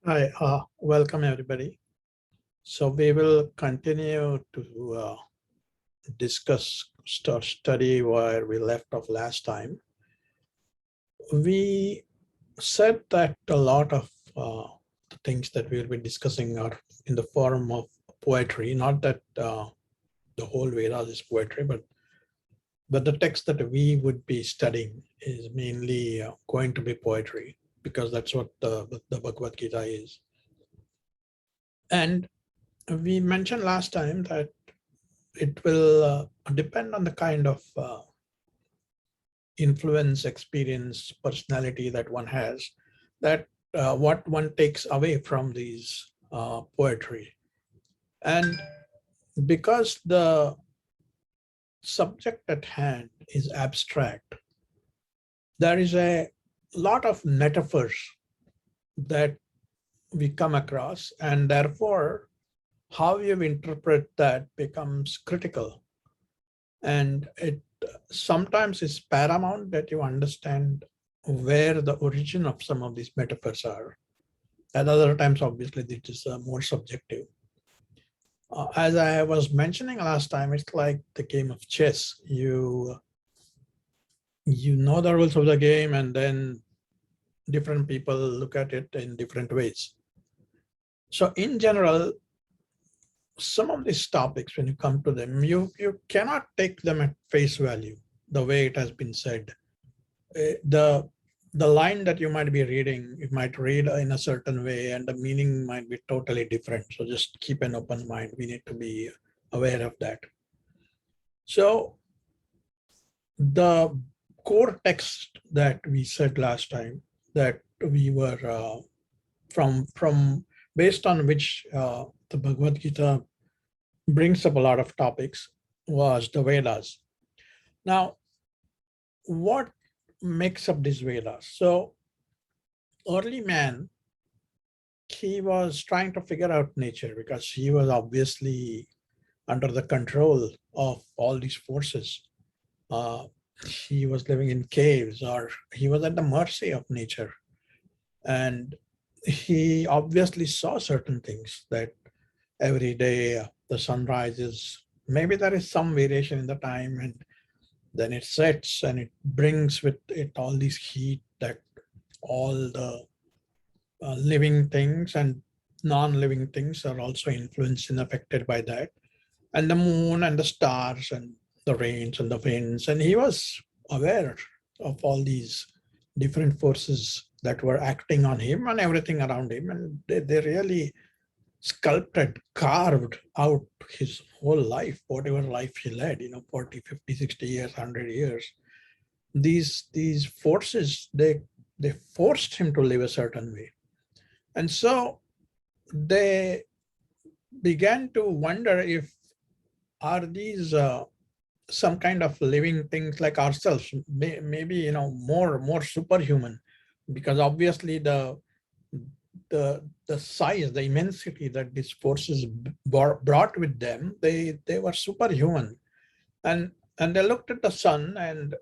Hi, welcome everybody. So we will continue to discuss study where we left off last time. We said that a lot of the things that we will be discussing are in the form of poetry, not that the whole Vedas is poetry, but the text that we would be studying is mainly going to be poetry because that's what the Bhagwad Gita is. And we mentioned last time that it will depend on the kind of influence, experience, personality that one has, that what one takes away from these poetry. And because the subject at hand is abstract, there is a lot of metaphors that we come across, and therefore how you interpret that becomes critical. And it sometimes is paramount that you understand where the origin of some of these metaphors are. At other times, obviously, it is more subjective. As I was mentioning last time, it's like the game of chess. You know the rules of the game, and then different people look at it in different ways. So in general, some of these topics, when you come to them, you cannot take them at face value, the way it has been said. The line that you might be reading, you might read in a certain way and the meaning might be totally different. So just keep an open mind. We need to be aware of that. So the core text that we said last time, that we were from based on which the Bhagavad Gita brings up a lot of topics, was the Vedas. Now, what makes up these Vedas? So early man, he was trying to figure out nature because he was obviously under the control of all these forces. Uh, he was living in caves, or he was at the mercy of nature. And he obviously saw certain things, that every day the sun rises, maybe there is some variation in the time, and then it sets and it brings with it all these heat that all the living things and non-living things are also influenced and affected by that. And the moon and the stars and the rains and the winds. And he was aware of all these different forces that were acting on him and everything around him. And they really sculpted, carved out his whole life, whatever life he led, 40, 50, 60 years, 100 years. These forces, they forced him to live a certain way. And so they began to wonder if are these some kind of living things like ourselves, maybe more superhuman, because obviously the size, the immensity that these forces brought with them, they were superhuman. And they looked at the sun, and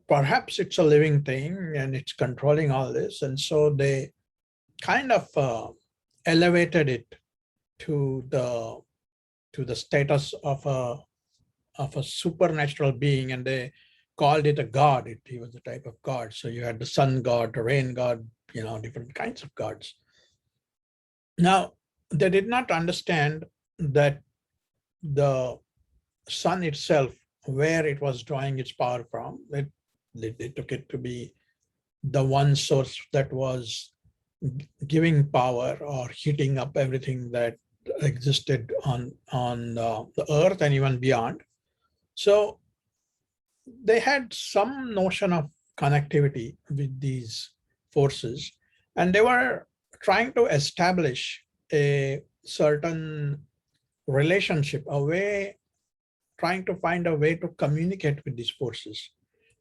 perhaps it's a living thing and it's controlling all this. And so they kind of elevated it to the status of a supernatural being, and they called it a god. He was a type of god. So you had the sun god, the rain god, different kinds of gods. Now, they did not understand that the sun itself, where it was drawing its power from, they took it to be the one source that was giving power or heating up everything that existed on the earth and even beyond. So they had some notion of connectivity with these forces, and they were trying to establish a certain relationship, a way, trying to find a way to communicate with these forces.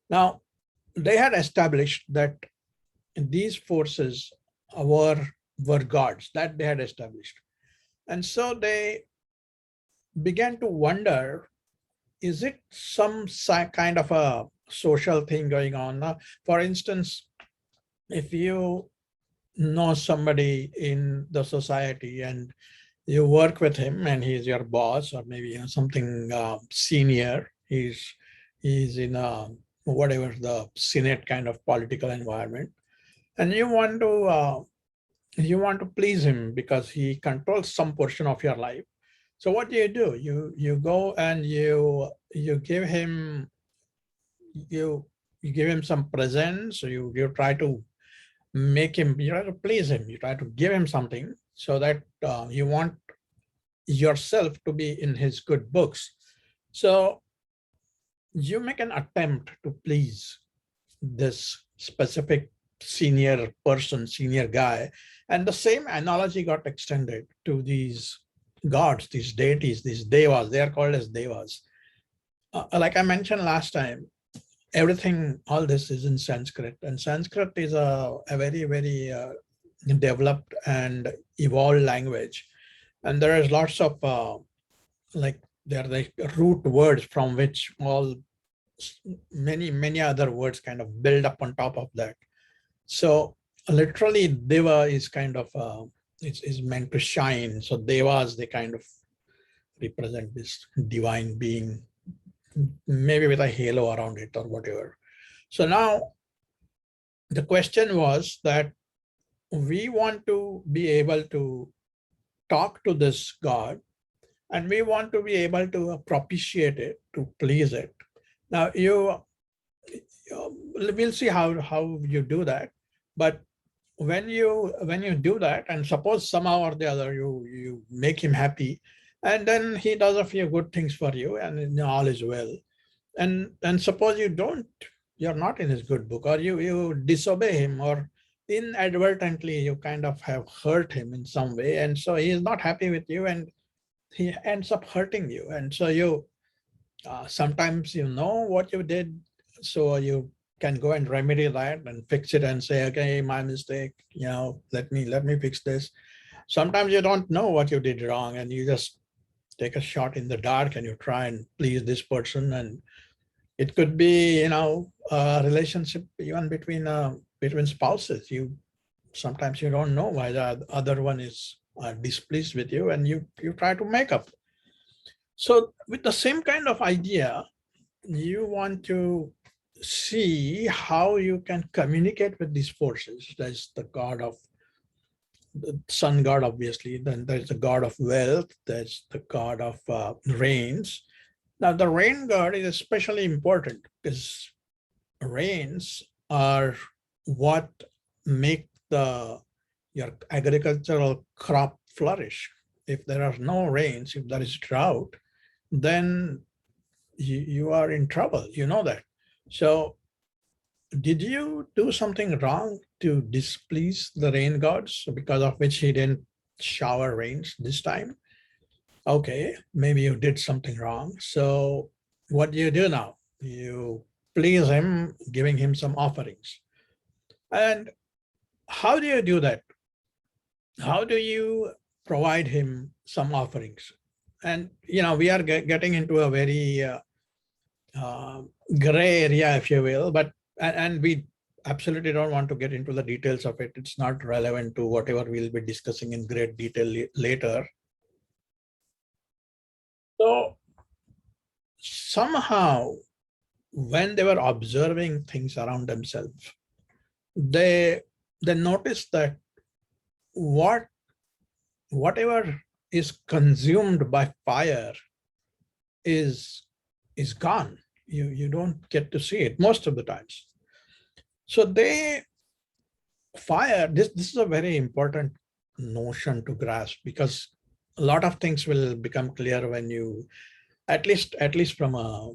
Now, they had established that these forces were gods, that they had established. And so they began to wonder, is it some kind of a social thing going on? Now, for instance, if you know somebody in the society and you work with him and he's your boss, or maybe something senior. He's in a whatever the Senate kind of political environment, and you want to please him because he controls some portion of your life. So what do? You go and you give him you you give him some presents. So you try to you try to please him. You try to give him something so that you want yourself to be in his good books. So you make an attempt to please this specific senior person, senior guy. And the same analogy got extended to these gods, these deities, these devas. They are called as devas. Like I mentioned last time, everything, all this is in Sanskrit. And Sanskrit is a very, very developed and evolved language. And there is lots of there are like root words from which many other words kind of build up on top of that. So literally deva is kind of is meant to shine. So devas, they kind of represent this divine being, maybe with a halo around it or whatever. So now the question was that we want to be able to talk to this God, and we want to be able to propitiate it, to please it. Now we'll see how you do that. But when you do that, and suppose somehow or the other you make him happy, and then he does a few good things for you, and all is well. And suppose you're not in his good book, or you disobey him, or inadvertently you kind of have hurt him in some way, and so he is not happy with you, and he ends up hurting you. And so you sometimes you know what you did, so you can go and remedy that and fix it and say, okay, my mistake, let me fix this. Sometimes you don't know what you did wrong, and you just take a shot in the dark and you try and please this person. And it could be a relationship even between spouses. Sometimes you don't know why the other one is displeased with you, and you try to make up. So with the same kind of idea, you want to see how you can communicate with these forces. There's the sun god, obviously. Then there's the god of wealth. There's the god of rains. Now the rain god is especially important because rains are what make your agricultural crop flourish. If there are no rains, if there is drought, then you are in trouble. You know that. So did you do something wrong to displease the rain gods, because of which he didn't shower rains this time? Okay, maybe you did something wrong. So what do you do now? You please him, giving him some offerings. And how do you do that? How do you provide him some offerings? And we are getting into a very gray area, if you will, and we absolutely don't want to get into the details of it. It's not relevant to whatever we'll be discussing in great detail later. So somehow, when they were observing things around themselves, they noticed that whatever is consumed by fire is gone. You don't get to see it most of the times. So fire, this is a very important notion to grasp, because a lot of things will become clear when you, at least from a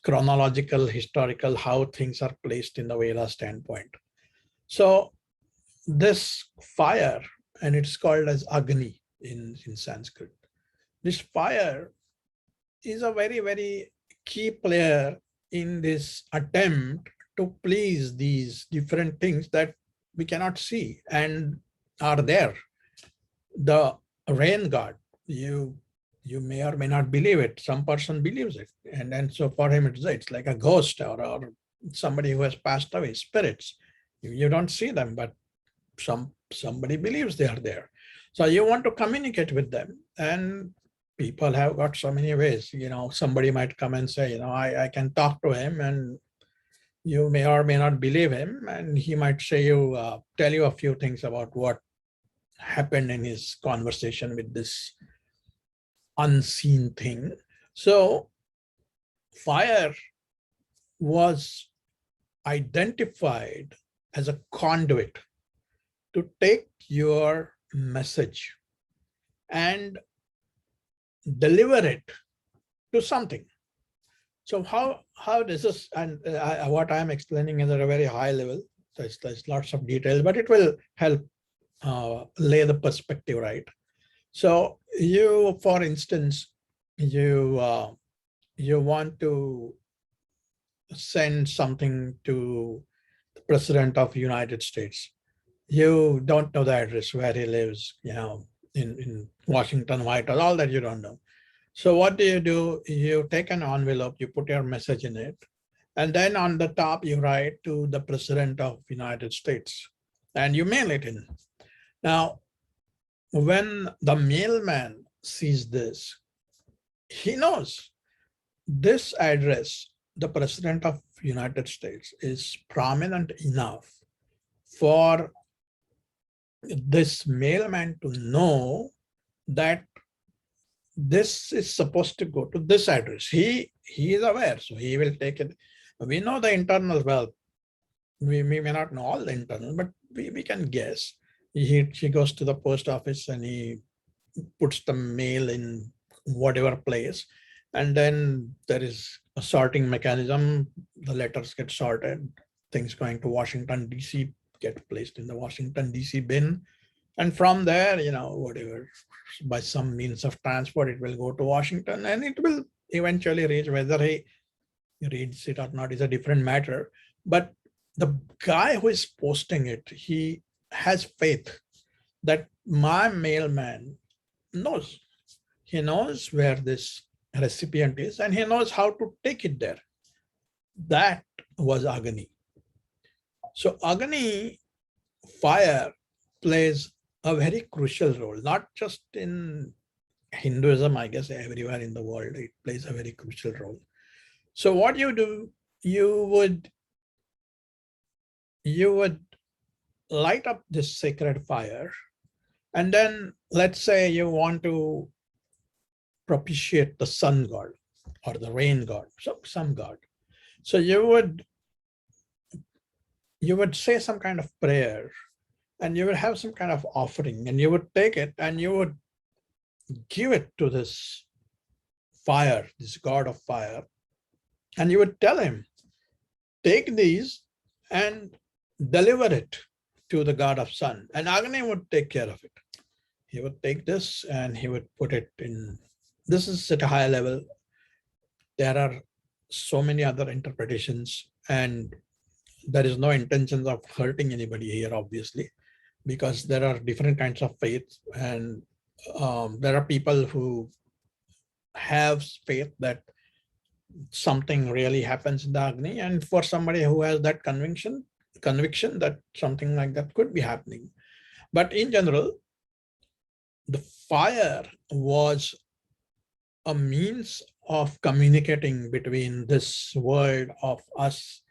chronological, historical, how things are placed in the Veda standpoint. So this fire, and it's called as Agni in Sanskrit. This fire is a very, very key player in this attempt to please these different things that we cannot see and are there. The rain god, you may or may not believe it. Some person believes it, and so for him it's like a ghost or somebody who has passed away, spirits. You don't see them, but somebody believes they are there. So you want to communicate with them, and people have got so many ways. Somebody might come and say, I can talk to him, and you may or may not believe him, and he might tell you a few things about what happened in his conversation with this unseen thing. So fire was identified as a conduit to take your message and deliver it to something. So how does this, and what I'm explaining is at a very high level. There's lots of details, but it will help lay the perspective right. So you, for instance, you want to send something to the President of the United States. You don't know the address where he lives, in Washington, White House, all that you don't know. So what do? You take an envelope, you put your message in it, and then on the top you write to the President of the United States, and you mail it in. Now, when the mailman sees this, he knows this address, the President of the United States, is prominent enough for this mailman to know that this is supposed to go to this address. He is aware, so he will take it. We know the internal well. We may not know all the internal, but we can guess. He goes to the post office and he puts the mail in whatever place, and then there is a sorting mechanism. The letters get sorted. Things going to Washington, D.C. get placed in the Washington, D.C. bin. And from there, whatever, by some means of transport, it will go to Washington, and it will eventually reach. Whether he reads it or not is a different matter. But the guy who is posting it, he has faith that my mailman knows. He knows where this recipient is, and he knows how to take it there. That was Agni. So Agni, fire, plays a very crucial role, not just in Hinduism, I guess everywhere in the world, it plays a very crucial role. So what you do, you would light up this sacred fire, and then let's say you want to propitiate the sun god or the rain god, so some god. So you would say some kind of prayer, and you would have some kind of offering, and you would take it and you would give it to this fire, this god of fire, and you would tell him, take these and deliver it to the god of sun, and Agni would take care of it. He would take this and he would put it in. This is at a high level. There are so many other interpretations, and there is no intention of hurting anybody here, obviously, because there are different kinds of faith, and there are people who have faith that something really happens in the Agni, and for somebody who has that conviction that something like that could be happening. But in general, the fire was a means of communicating between this world of us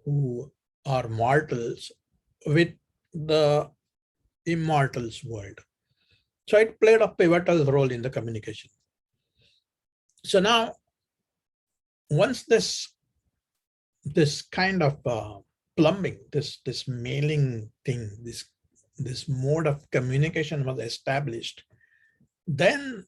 who are mortals with the immortals world. So it played a pivotal role in the communication. So now, once this kind of plumbing, this mailing thing, this mode of communication was established, then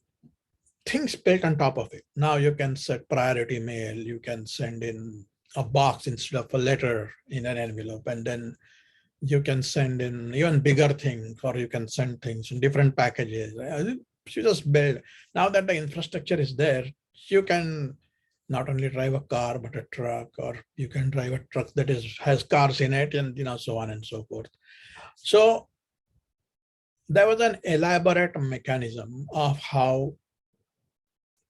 things built on top of it. Now you can set priority mail, you can send in a box instead of a letter in an envelope, and then you can send in even bigger things, or you can send things in different packages. You just build. Now that the infrastructure is there, you can not only drive a car, but a truck, or you can drive a truck that has cars in it, and so on and so forth. So there was an elaborate mechanism of how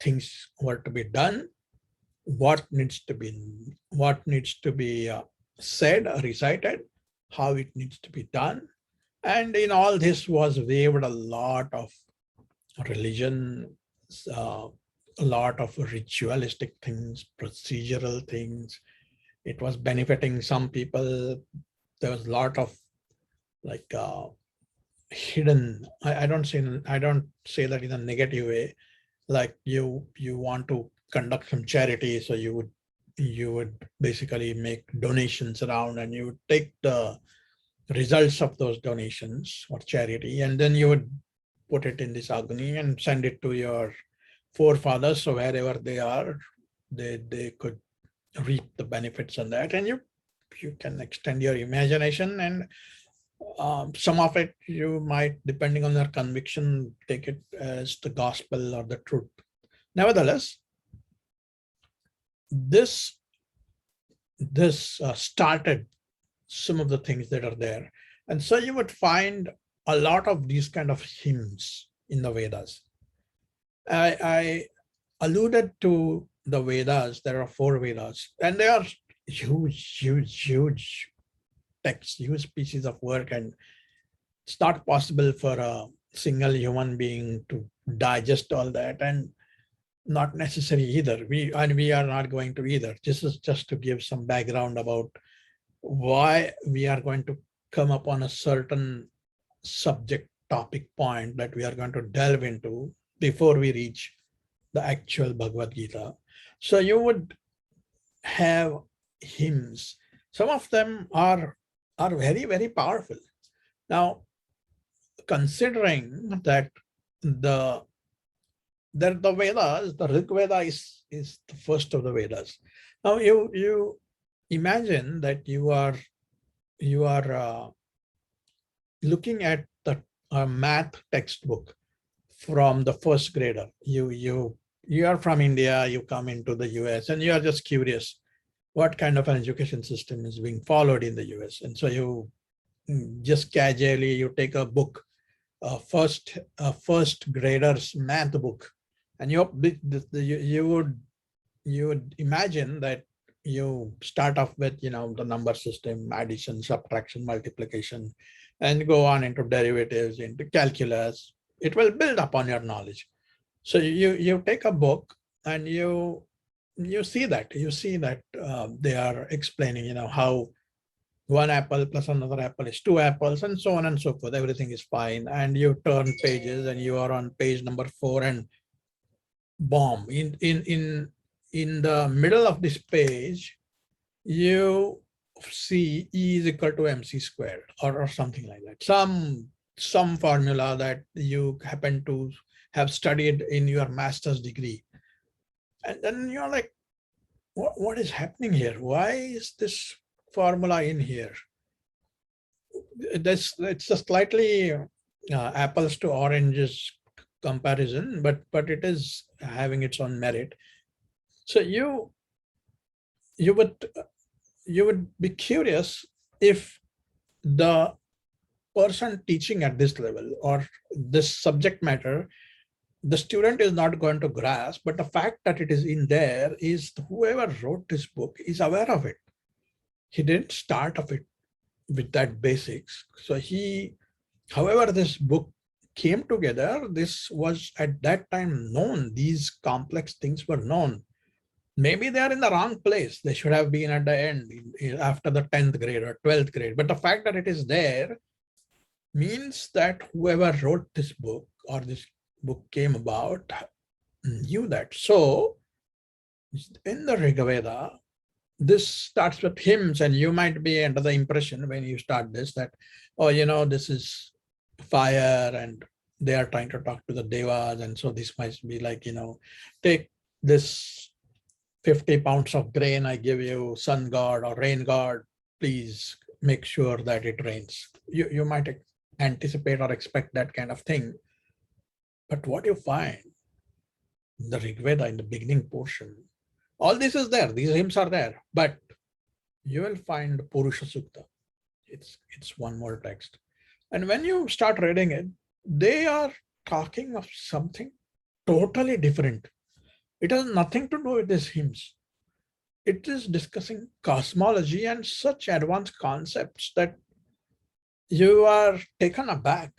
things were to be done, what needs to be said or recited, how it needs to be done, And in all this was waved a lot of religion, uh, a lot of ritualistic things, procedural things. It was benefiting some people. There was a lot of like hidden. I don't say that in a negative way. Like you want to conduct some charity, so you would basically make donations around, and you would take the results of those donations or charity, and then you would put it in this agni and send it to your forefathers. So wherever they are, they could reap the benefits on that. And you can extend your imagination, and some of it you might, depending on your conviction, take it as the gospel or the truth. Nevertheless, this started some of the things that are there. And so you would find a lot of these kind of hymns in the Vedas. I alluded to the Vedas. There are 4 Vedas, and they are huge texts, huge pieces of work, and it's not possible for a single human being to digest all that, and not necessary either. We are not going to either. This is just to give some background about why we are going to come upon a certain subject topic point that we are going to delve into before we reach the actual Bhagwad Gita. So you would have hymns. Some of them are very, very powerful. Now, considering that the Vedas, the Rig Veda is the first of the Vedas. Now you imagine that you are looking at the math textbook from the first grader. You are from India, you come into the US, and you are just curious what kind of an education system is being followed in the US. And so you just casually, you take a book, first grader's math book, and you would imagine that you start off with the number system, addition, subtraction, multiplication, and go on into derivatives, into calculus. It will build upon your knowledge. So you take a book, and you see that they are explaining how 1 apple plus another apple is 2 apples, and so on and so forth. Everything is fine, and you turn pages, and you are on page number 4, and bomb, in the middle of this page, you see E is equal to mc squared, or something like that. Some formula that you happen to have studied in your master's degree. And then you're like, what is happening here? Why is this formula in here? It's a slightly apples to oranges comparison, but it is having its own merit. So you would be curious if the person teaching at this level or this subject matter, the student is not going to grasp, but the fact that it is in there is whoever wrote this book is aware of it. He didn't start off it with that basics. So however this book came together, this was at that time known. These complex things were known. Maybe they are in the wrong place. They should have been at the end, after the 10th grade or 12th grade. But the fact that it is there means that whoever wrote this book, or this book came about, knew that. So in the Rig Veda, this starts with hymns, and you might be under the impression when you start this that, this is fire, and they are trying to talk to the devas, and so this might be like, take this 50 pounds of grain I give you, sun god or rain god, please make sure that it rains. You might anticipate or expect that kind of thing. But what you find in the Rig Veda, in the beginning portion, all this is there, these hymns are there, but you will find Purusha Sukta. It's one more text. And when you start reading it, they are talking of something totally different. It has nothing to do with these hymns. It is discussing cosmology and such advanced concepts that you are taken aback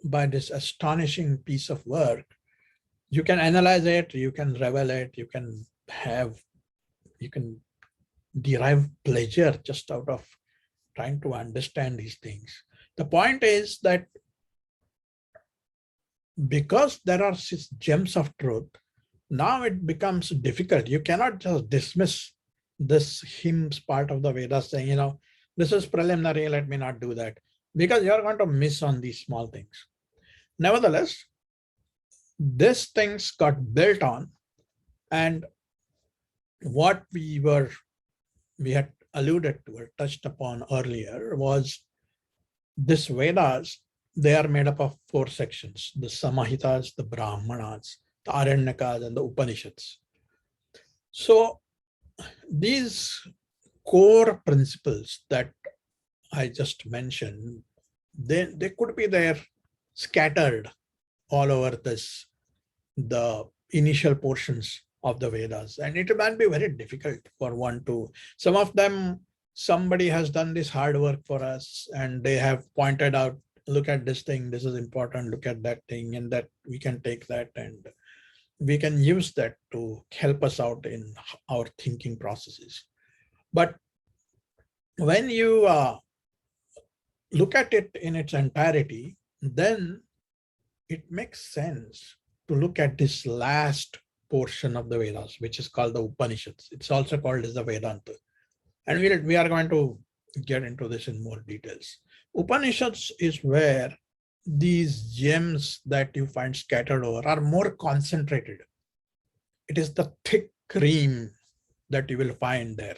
by this astonishing piece of work. You can analyze it, you can revel it, you can derive pleasure just out of trying to understand these things. The point is that because there are these gems of truth, now it becomes difficult. You cannot just dismiss this hymns part of the Vedas saying, this is preliminary, let me not do that, because you're going to miss on these small things. Nevertheless, these things got built on, and what we had alluded to or touched upon earlier was this Vedas. They are made up of 4 sections: the Samahitas, the Brahmanas, the Aranyakas, and the Upanishads. So these core principles that I just mentioned, they could be there scattered all over the initial portions of the Vedas, and it might be very difficult for one to, some of them, somebody has done this hard work for us and they have pointed out, look at this thing, this is important, look at that thing, and that we can take that and we can use that to help us out in our thinking processes. But when you look at it in its entirety, then it makes sense to look at this last portion of the Vedas, which is called the Upanishads. It's also called as the Vedanta. And we are going to get into this in more details. Upanishads is where these gems that you find scattered over are more concentrated. It is the thick cream that you will find there.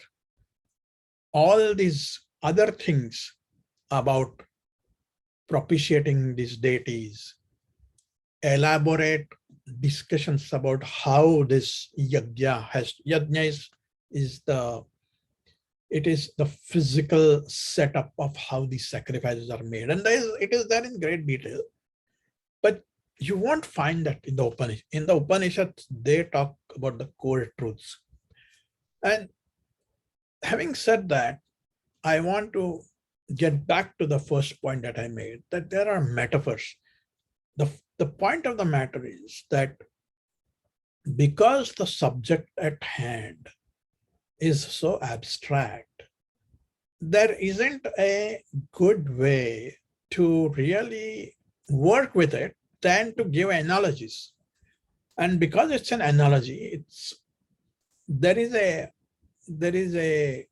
All these other things about propitiating these deities, elaborate discussions about how this yajna is the physical setup of how these sacrifices are made, and it is there in great detail. But you won't find that in the Upanishads. In the Upanishads, they talk about the core truths. And having said that, I want to get back to the first point that I made, that there are metaphors. The point of the matter is that because the subject at hand is so abstract, there isn't a good way to really work with it than to give analogies. And because it's an analogy, there is a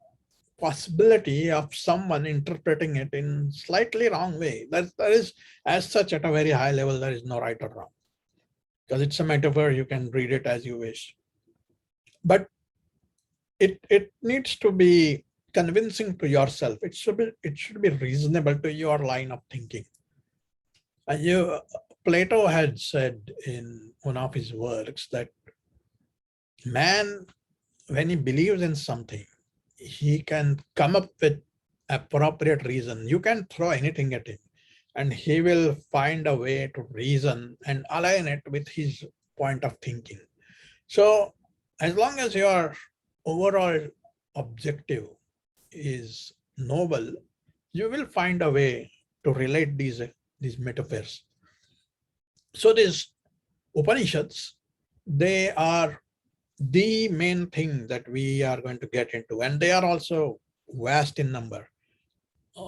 possibility of someone interpreting it in slightly wrong way. That is, as such, at a very high level, there is no right or wrong. Because it's a metaphor, you can read it as you wish. But it needs to be convincing to yourself. It should be reasonable to your line of thinking. And Plato had said in one of his works that man, when he believes in something, he can come up with appropriate reason. You can throw anything at him and he will find a way to reason and align it with his point of thinking. So as long as your overall objective is noble, you will find a way to relate these metaphors. So these Upanishads, they are the main thing that we are going to get into, and they are also vast in number.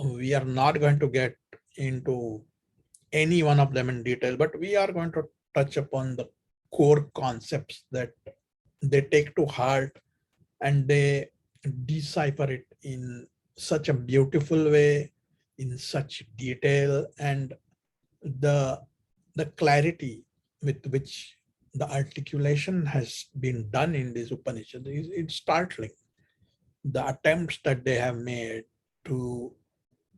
We are not going to get into any one of them in detail, but we are going to touch upon the core concepts that they take to heart and they decipher it in such a beautiful way, in such detail, and the clarity with which the articulation has been done in these Upanishads it's startling. The attempts that they have made to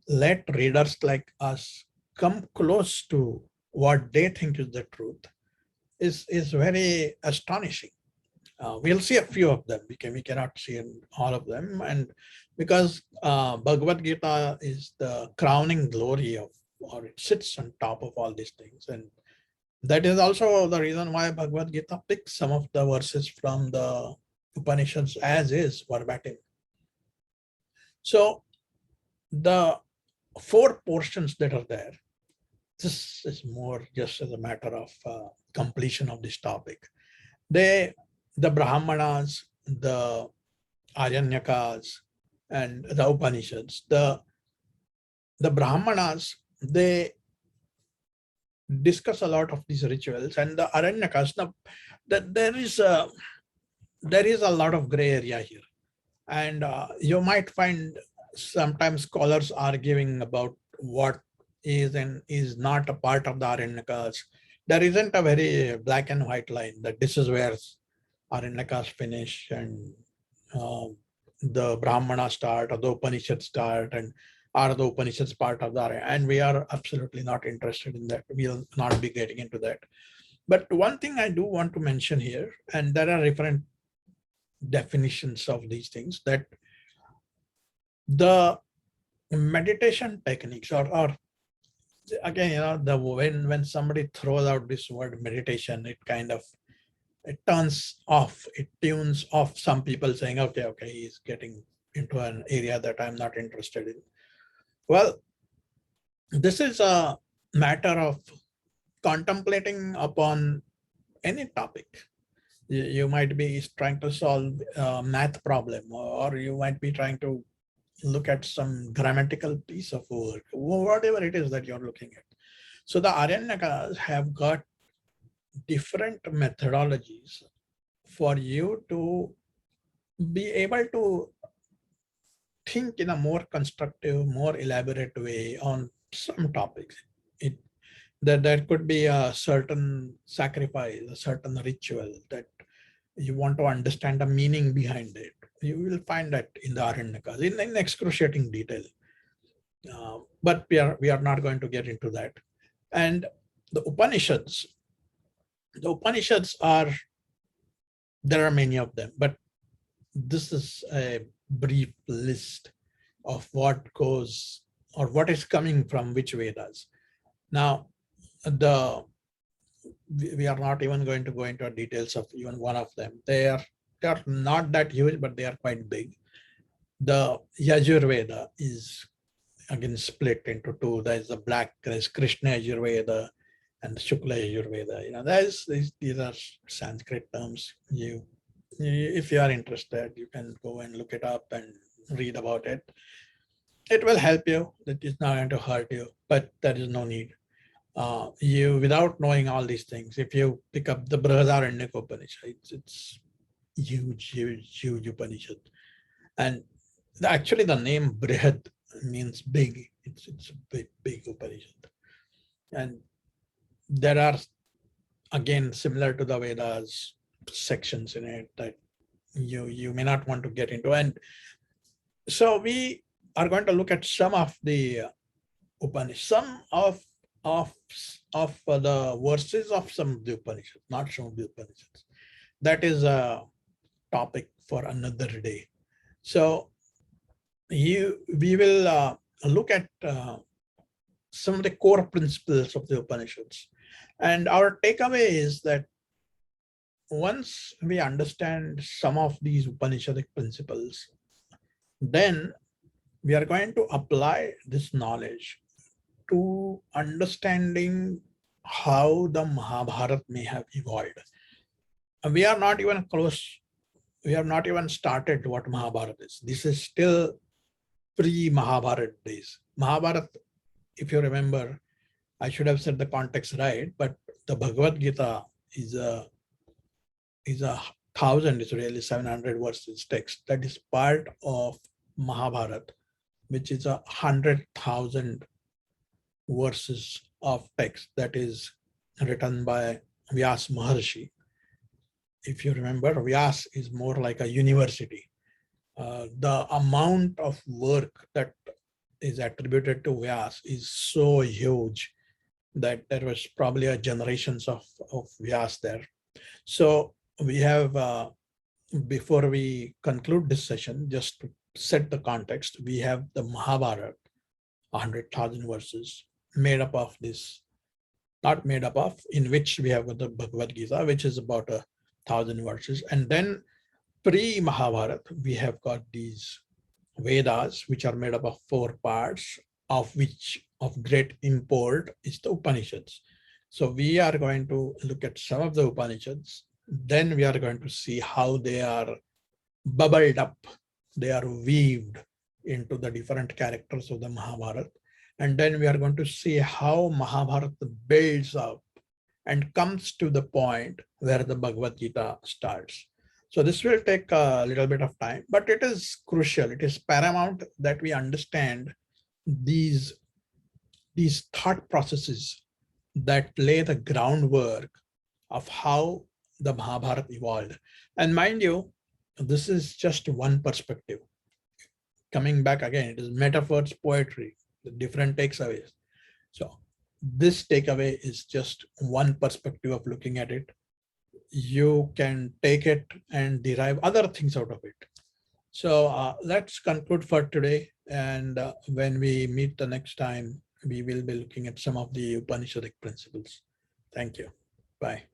let readers like us come close to what they think is the truth is very astonishing. We'll see a few of them. We cannot see all of them, and because Bhagwad Gita is the crowning glory of, or it sits on top of all these things, and that is also the reason why Bhagwad Gita picks some of the verses from the Upanishads as is verbatim. So the four portions that are there. This is more just as a matter of completion of this topic. The Brahmanas, the Aranyakas, and the Upanishads. The Brahmanas, they discuss a lot of these rituals, and the Aranyakas. Now, there is a lot of gray area here, and you might find sometimes scholars arguing about what is and is not a part of the Aranyakas. There isn't a very black and white line that this is where Aranyakas finish and the Brahmana start, or the Upanishads start, and are the Upanishads part of the Aranya? And we are absolutely not interested in that. We'll not be getting into that. But one thing I do want to mention here, and there are different definitions of these things, that the meditation techniques or again, when somebody throws out this word meditation, it tunes off some people saying, okay, he's getting into an area that I'm not interested in. Well, this is a matter of contemplating upon any topic. You might be trying to solve a math problem, or you might be trying to look at some grammatical piece of work, whatever it is that you're looking at. So the Aranyakas have got different methodologies for you to be able to think in a more constructive, more elaborate way on some topics. There could be a certain sacrifice, a certain ritual that you want to understand the meaning behind it. You will find that in the Aranyakas in excruciating detail. But we are not going to get into that. And the Upanishads there are many of them, but this is a brief list of what goes or what is coming from which Vedas. Now, we are not even going to go into details of even one of them. They are not that huge, but they are quite big. The Yajurveda is again split into two. There's Krishna Yajurveda and Shukla Yajurveda. These are Sanskrit terms. If you are interested, you can go and look it up and read about it. It will help you. It is not going to hurt you, but there is no need. Without knowing all these things, if you pick up the Brihadaranyaka Upanishad, it's huge Upanishad. And actually the name Brihad means big. It's a big Upanishad. And there are, again, similar to the Vedas, sections in it that you may not want to get into. And so we are going to look at some of the Upanishads, some of the verses of some of the Upanishads, not some of the Upanishads. That is a topic for another day. So we will look at some of the core principles of the Upanishads. And our takeaway is that once we understand some of these Upanishadic principles, then we are going to apply this knowledge to understanding how the Mahabharata may have evolved. And we are not even close. We have not even started what Mahabharata is. This is still pre-Mahabharata days. Mahabharata, if you remember, I should have said the context right, but the Bhagwad Gita is a 1,000, it's really 700 verses text that is part of Mahabharata, which is 100,000 verses of text that is written by Vyas Maharshi. If you remember, Vyas is more like a university. The amount of work that is attributed to Vyas is so huge that there was probably a generations of Vyas there. So we have, before we conclude this session, just to set the context, we have the Mahabharata, 100,000 verses, made up of this, not made up of, in which we have the Bhagwad Gita, which is about 1,000 verses. And then pre-Mahabharata, we have got these Vedas, which are made up of 4 parts of which of great import is the Upanishads. So we are going to look at some of the Upanishads. Then we are going to see how they are bubbled up, they are weaved into the different characters of the Mahabharata. And then we are going to see how Mahabharata builds up and comes to the point where the Bhagwad Gita starts. So this will take a little bit of time, but it is crucial. It is paramount that we understand these thought processes that lay the groundwork of how the Mahabharata evolved. And mind you, this is just one perspective. Coming back again, it is metaphors, poetry, the different takeaways. So this takeaway is just one perspective of looking at it. You can take it and derive other things out of it. So let's conclude for today. And when we meet the next time, we will be looking at some of the Upanishadic principles. Thank you. Bye.